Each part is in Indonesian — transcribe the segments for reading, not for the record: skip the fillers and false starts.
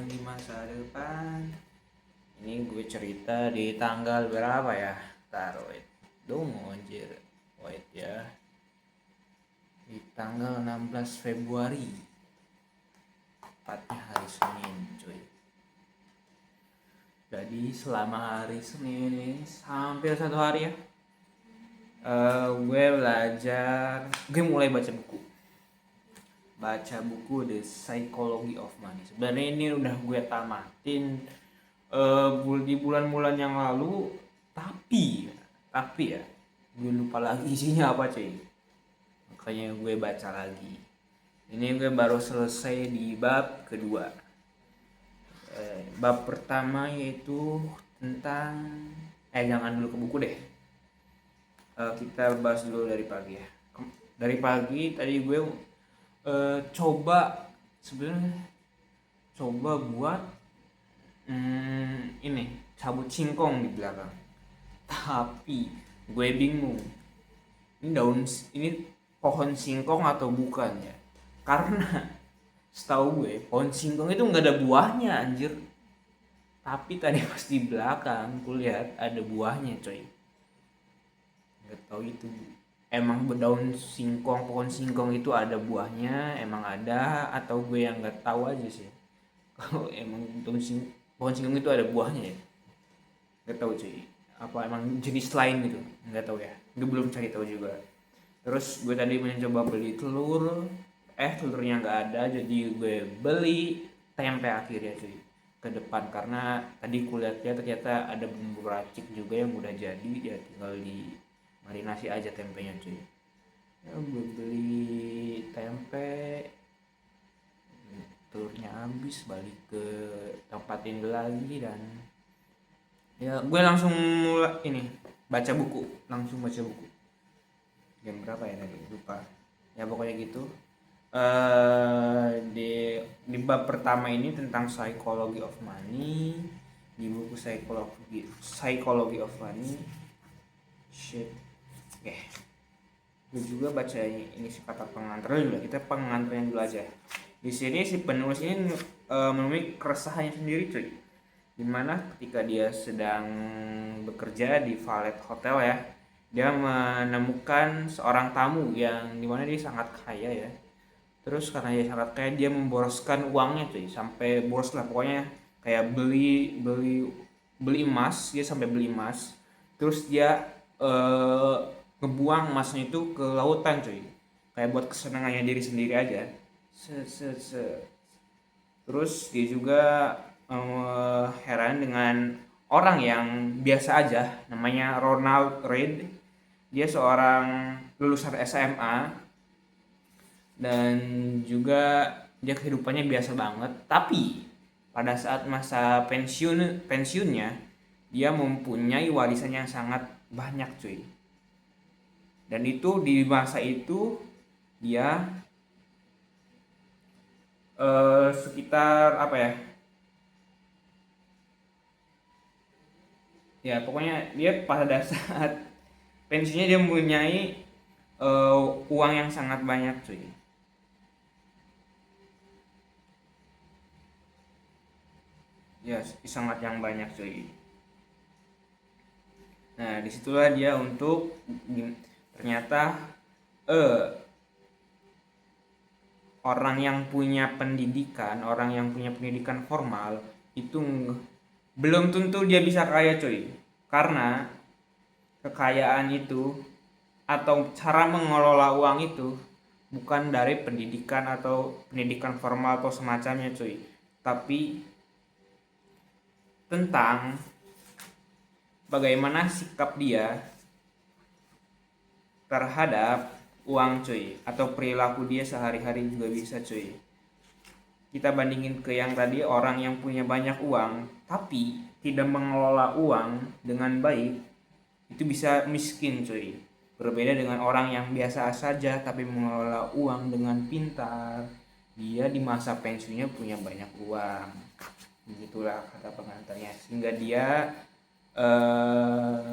di masa depan. Ini gue cerita di tanggal berapa ya? Taruh dong anjir. Wait ya. Di tanggal 16 Februari. Tepatnya hari Senin, cuy. Jadi selama hari Senin ini hampir 1 hari ya. Gue mulai baca buku The Psychology of Money. Sebenarnya ini udah gue tamatin di bulan-bulan yang lalu, tapi ya gue lupa lagi isinya apa cuy, makanya gue baca lagi. Ini gue baru selesai di bab kedua. Bab pertama yaitu tentang jangan dulu ke buku deh. Kita bahas dulu dari pagi ya. Dari pagi tadi gue coba buat ini cabut singkong di belakang, tapi gue bingung ini pohon singkong atau bukan ya, karena setahu gue pohon singkong itu nggak ada buahnya anjir, tapi tadi pas di belakang gue lihat ada buahnya coy. Nggak tahu itu emang pohon singkong itu ada buahnya, emang ada, atau gue yang nggak tahu aja sih. Kalau emang pohon singkong itu ada buahnya ya, nggak tahu cuy, apa emang jenis lain gitu, nggak tahu ya, gue belum cari tahu juga. Terus gue tadi mencoba beli telurnya nggak ada, jadi gue beli tempe akhirnya cuy ke depan, karena tadi kulihatnya ternyata ada bumbu racik juga yang udah jadi, ya tinggal di marinasi aja tempenya cuy. Ya gue beli tempe, telurnya habis, balik ke tempat ini lagi, dan ya gue langsung langsung baca buku. Jam berapa ya tadi lupa ya, pokoknya gitu. Di bab pertama ini tentang psychology of money, di buku psychology of money shit. Gue juga baca ini kata pengantar dulu, kita pengantarnya dulu aja. Di sini si penulis ini menemui keresahannya sendiri cuy, dimana ketika dia sedang bekerja di valet hotel ya, dia menemukan seorang tamu yang dimana dia sangat kaya ya. Terus karena dia sangat kaya, dia memboroskan uangnya cuy, sampai boros lah pokoknya, kayak beli emas, dia sampai beli emas. Terus dia ngebuang emasnya itu ke lautan cuy, kayak buat kesenangannya diri sendiri aja. Terus dia juga heran dengan orang yang biasa aja, namanya Ronald Reed. Dia seorang lulusan SMA, dan juga dia kehidupannya biasa banget, tapi pada saat masa pensiunnya dia mempunyai warisan yang sangat banyak cuy. Dan itu di masa itu dia sekitar apa ya, ya pokoknya dia pada saat pensiunnya dia mempunyai uang yang sangat banyak cuy. Ya sangat yang banyak cuy. Nah disitulah dia ternyata orang yang punya pendidikan formal itu belum tentu dia bisa kaya cuy, karena kekayaan itu atau cara mengelola uang itu bukan dari pendidikan atau pendidikan formal atau semacamnya cuy, tapi tentang bagaimana sikap dia terhadap uang cuy, atau perilaku dia sehari-hari juga bisa cuy. Kita bandingin ke yang tadi, orang yang punya banyak uang tapi tidak mengelola uang dengan baik, itu bisa miskin cuy. Berbeda dengan orang yang biasa saja tapi mengelola uang dengan pintar, dia di masa pensiunnya punya banyak uang. Begitulah kata pengantarnya, sehingga dia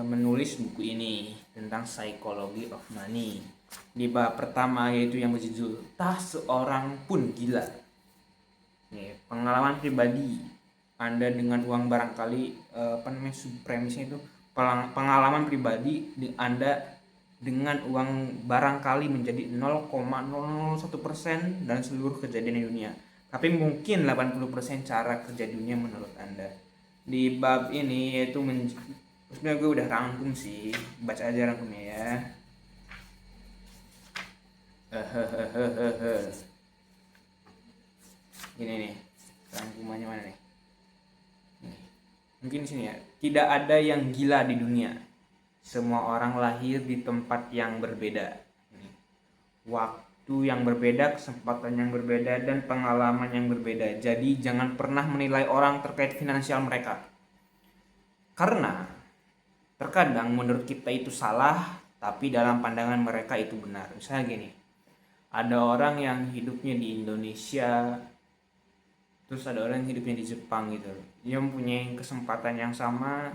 menulis buku ini tentang psychology of money di bab pertama, yaitu yang berjudul Tak Seorang Pun Gila. Nih, pengalaman pribadi Anda dengan uang barangkali premisnya itu pengalaman pribadi Anda dengan uang barangkali menjadi 0,001% dan seluruh kejadian di dunia. Tapi mungkin 80% cara kerja dunia menurut Anda. Di bab ini yaitu sebenarnya gue udah rangkum sih, baca aja rangkumnya ya. Ini nih, rangkumannya mana nih? Mungkin di sini ya. Tidak ada yang gila di dunia. Semua orang lahir di tempat yang berbeda. Waktu yang berbeda, kesempatan yang berbeda, dan pengalaman yang berbeda. Jadi jangan pernah menilai orang terkait finansial mereka. Karena terkadang menurut kita itu salah, tapi dalam pandangan mereka itu benar. Misalnya gini, ada orang yang hidupnya di Indonesia, terus ada orang yang hidupnya di Jepang gitu. Dia mempunyai kesempatan yang sama,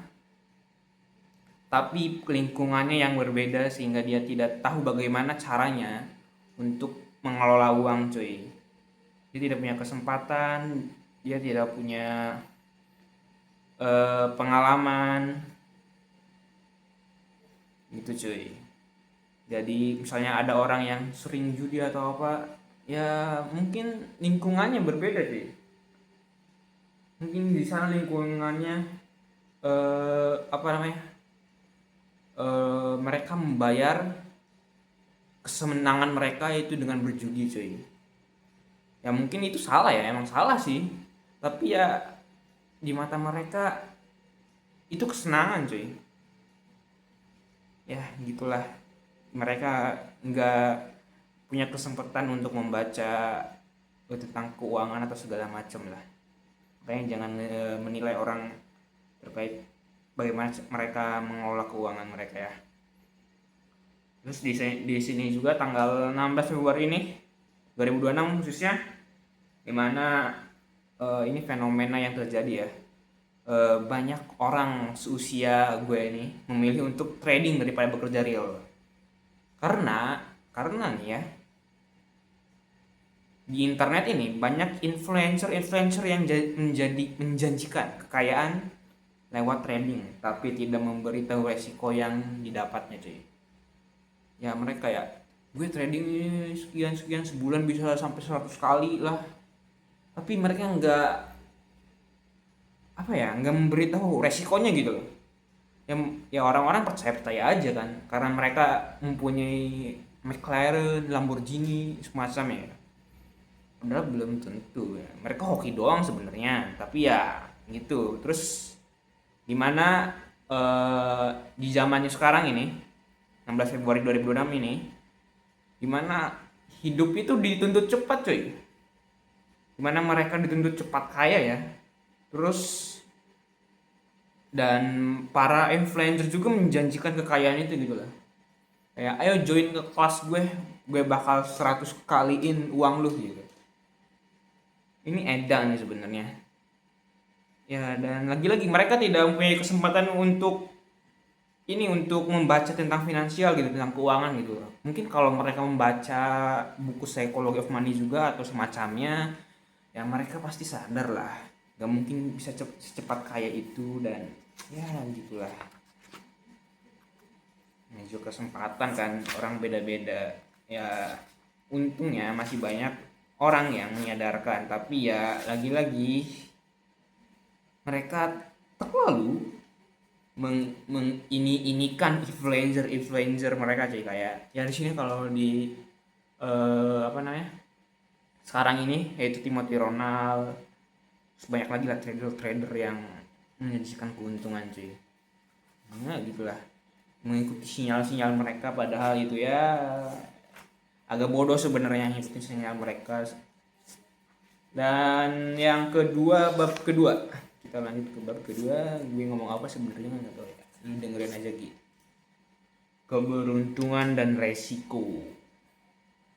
tapi lingkungannya yang berbeda sehingga dia tidak tahu bagaimana caranya untuk mengelola uang, cuy. Dia tidak punya kesempatan, dia tidak punya pengalaman gitu, cuy. Jadi misalnya ada orang yang sering judi atau apa, ya mungkin lingkungannya berbeda, cuy. Mungkin di sana lingkungannya mereka membayar kesenangan mereka itu dengan berjudi, cuy. Ya mungkin itu salah ya, emang salah sih. Tapi ya di mata mereka itu kesenangan, cuy. Ya gitulah. Mereka nggak punya kesempatan untuk membaca tentang keuangan atau segala macam lah. Makanya jangan menilai orang terkait bagaimana mereka mengelola keuangan mereka ya. Terus di sini juga tanggal 16 Februari ini 2026 khususnya, dimana ini fenomena yang terjadi ya. Banyak orang seusia gue ini memilih untuk trading daripada bekerja real. Karena nih ya, di internet ini banyak influencer yang menjanjikan kekayaan lewat trading, tapi tidak memberitahu resiko yang didapatnya, cuy. Ya mereka ya, gue trading sekian sebulan bisa sampai 100 kali lah, tapi mereka nggak memberitahu resikonya gitu loh. Ya orang-orang percaya aja kan, karena mereka mempunyai McLaren, Lamborghini semacamnya. Padahal belum tentu ya. Mereka hoki doang sebenarnya, tapi ya gitu. Terus dimana di zamannya sekarang ini 16 Februari 2026 ini, dimana hidup itu dituntut cepat, cuy. Dimana mereka dituntut cepat kaya ya. Terus dan para influencer juga menjanjikan kekayaan itu gitu lah. Kayak ayo join ke kelas gue bakal 100 kaliin uang lu gitu. Ini edan nih sebenarnya. Ya dan lagi-lagi mereka tidak mempunyai kesempatan untuk membaca tentang finansial gitu, tentang keuangan gitu. Mungkin kalau mereka membaca buku Psychology of Money juga atau semacamnya, ya mereka pasti sadar lah, gak mungkin bisa secepat kaya itu, dan ya gitulah. Ini juga kesempatan kan, orang beda-beda. Ya untungnya masih banyak orang yang menyadarkan, tapi ya lagi-lagi mereka terlalu menginikan influencer mereka, cuy. Kayak ya di sini kalau di sekarang ini yaitu Timothy Ronald, sebanyak lagi lah trader yang menyajikan keuntungan, cuy. Nah gitulah, mengikuti sinyal-sinyal mereka, padahal itu ya agak bodoh sebenarnya ngikutin sinyal mereka. Dan yang kedua, bab kedua, kita lanjut ke bab kedua. Gue ngomong apa sebenarnya nggak tahu ya, lu dengerin aja gitu. Keberuntungan dan resiko.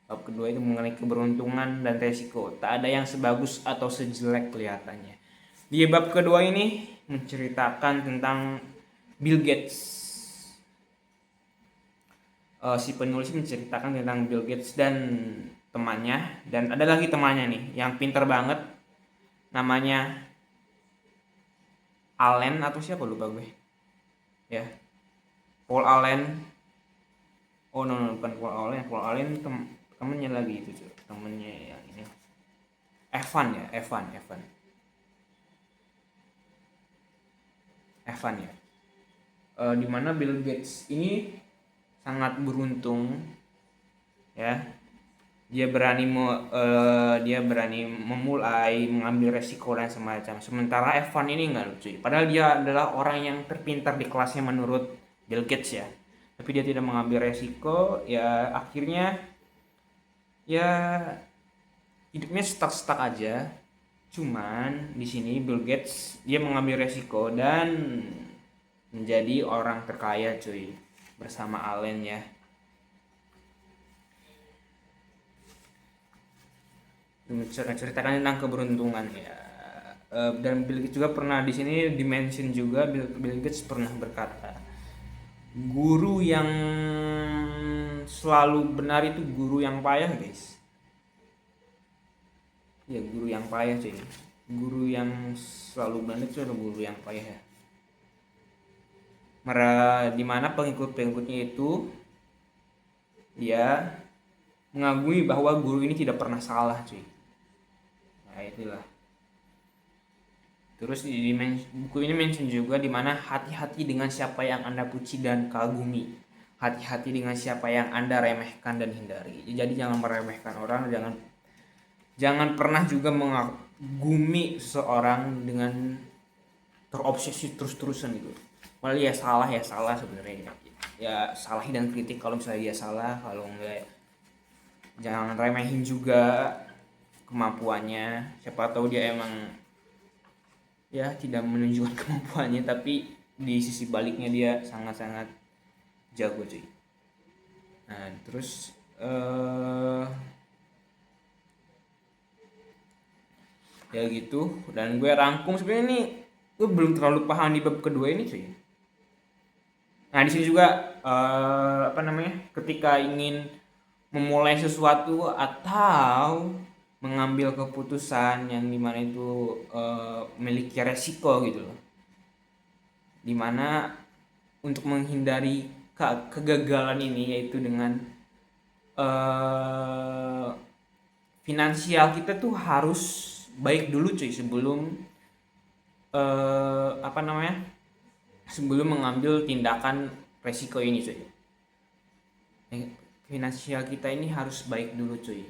Bab kedua itu mengenai keberuntungan dan resiko. Tak ada yang sebagus atau sejelek kelihatannya. Di bab kedua ini menceritakan tentang Bill Gates. Si penulis menceritakan tentang Bill Gates dan temannya, dan ada lagi temannya nih yang pinter banget, namanya Allen atau siapa lupa gue ya, Paul Allen. Oh no, bukan Paul Allen temennya lagi itu cuy, temennya yang ini Evan ya. Dimana Bill Gates ini sangat beruntung ya, dia berani memulai mengambil resiko dan semacam. Sementara Evan ini enggak lucu, padahal dia adalah orang yang terpintar di kelasnya menurut Bill Gates ya, tapi dia tidak mengambil resiko ya, akhirnya ya hidupnya stuck aja. Cuman di sini Bill Gates dia mengambil resiko dan menjadi orang terkaya cuy, bersama Allen ya. Menceritakan tentang keberuntungan ya. Dan Bill Gates juga pernah di sini dimention juga, Bill Gates pernah berkata, guru yang selalu benar itu guru yang payah guys. Ya guru yang payah cuy, guru yang selalu benar itu adalah guru yang payah ya. Dimana pengikutnya itu dia mengagumi bahwa guru ini tidak pernah salah cuy. Nah itulah. Terus di buku ini mention juga dimana hati-hati dengan siapa yang Anda puji dan kagumi. Hati-hati dengan siapa yang Anda remehkan dan hindari. Jadi jangan meremehkan orang, jangan pernah juga mengagumi seseorang dengan terobsesi terus-terusan gitu. Malah ya salah sebenarnya. Ya salahi dan kritik kalau misalnya dia salah, kalau enggak jangan remehin juga kemampuannya. Siapa tahu dia emang ya tidak menunjukkan kemampuannya, tapi di sisi baliknya dia sangat-sangat jago cuy. Nah terus ya gitu, dan gue rangkum sebenarnya ini gue belum terlalu paham di bab kedua ini cuy. Nah di sini juga ketika ingin memulai sesuatu atau mengambil keputusan yang dimana itu memiliki resiko gitu loh, dimana untuk menghindari kegagalan ini yaitu dengan finansial kita tuh harus baik dulu cuy sebelum sebelum mengambil tindakan resiko ini cuy. Finansial kita ini harus baik dulu cuy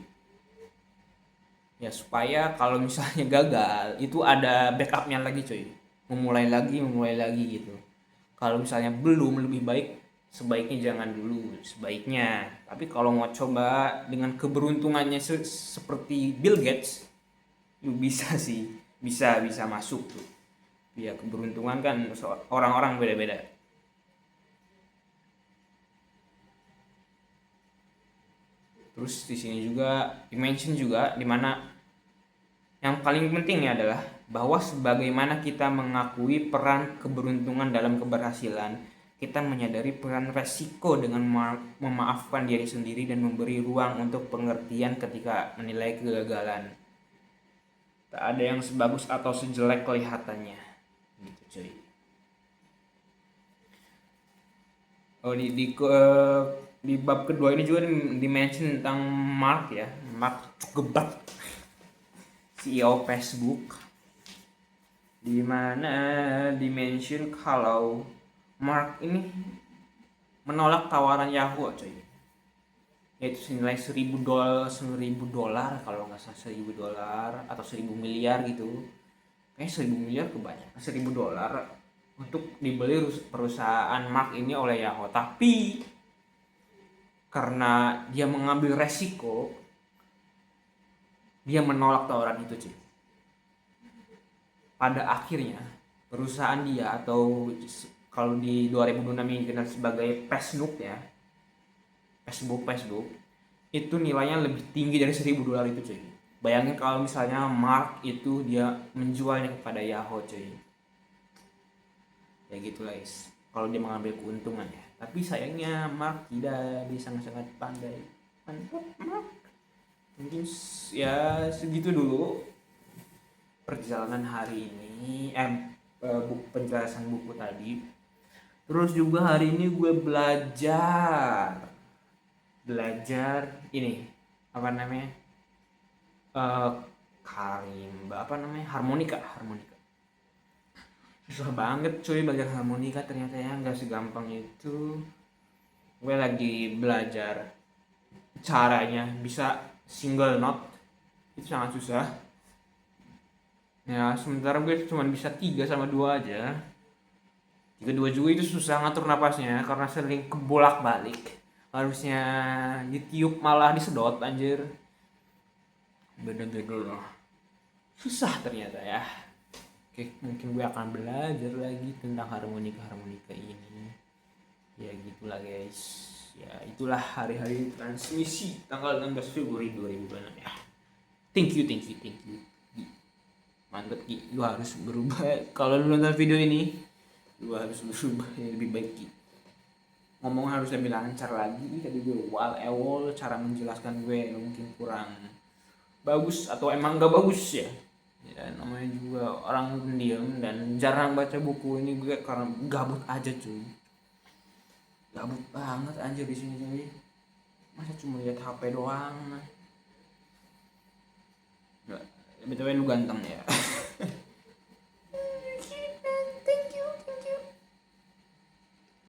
ya, supaya kalau misalnya gagal itu ada backupnya lagi cuy, memulai lagi gitu. Kalau misalnya belum, lebih baik sebaiknya jangan dulu sebaiknya. Tapi kalau mau coba dengan keberuntungannya seperti Bill Gates, bisa sih, bisa masuk tuh ya. Keberuntungan kan orang-orang beda-beda. Terus di sini juga dimention juga dimana yang paling pentingnya adalah bahwa sebagaimana kita mengakui peran keberuntungan dalam keberhasilan, kita menyadari peran resiko dengan memaafkan diri sendiri dan memberi ruang untuk pengertian ketika menilai kegagalan. Tak ada yang sebagus atau sejelek kelihatannya gitu cuy. Di bab kedua ini juga dimention tentang Mark Zuckerberg, CEO Facebook, di mana dimention kalau Mark ini menolak tawaran Yahoo cuy, yaitu senilai $1.000 kalau nggak salah, $1.000 atau 1.000 miliar gitu. Kayaknya 1.000 miliar kebanyakan, $1.000 untuk dibeli perusahaan Mark ini oleh Yahoo. Tapi karena dia mengambil resiko, dia menolak tawaran itu cuy. Pada akhirnya perusahaan dia, atau kalau di 2006 ini dikenal sebagai Facebook ya, Facebook itu nilainya lebih tinggi dari $1.000 itu cuy. Bayangin kalau misalnya Mark itu dia menjualnya kepada Yahoo cuy. Ya gitu guys, kalau dia mengambil keuntungan ya. Tapi sayangnya Mark tidak, dia sangat-sangat pandai. Mantap Mark. Mungkin ya segitu dulu perjalanan hari ini, penjelasan buku tadi. Terus juga hari ini gue belajar ini apa namanya, kalimba, apa namanya, harmonika. Susah banget cuy belajar harmonika, ternyata ya nggak segampang itu. Gue lagi belajar caranya bisa single note, itu sangat susah ya. Sementara gue cuma bisa 3 sama 2 aja. 3 2 juga itu susah ngatur napasnya karena sering kebolak balik, harusnya ditiup malah disedot anjir. Bener-bener susah ternyata ya. Oke, mungkin gue akan belajar lagi tentang harmonika ini. Ya gitulah guys. Ya itulah hari-hari transmisi tanggal 16 Februari 2026 ya. Thank you. Mantap Ki, lu harus berubah. Kalau lu nonton video ini, lu harus berubah yang lebih baik Ki. Ngomong harus lebih lancar lagi. Tadi gue cara menjelaskan gue mungkin kurang bagus atau emang gak bagus ya. Ya namanya juga orang pendiam dan jarang baca buku ini, gue karena gabut aja cuy. Gabut banget anjir di sini cuy. Masa cuma lihat HP doang. Enggak, btw lu ganteng ya.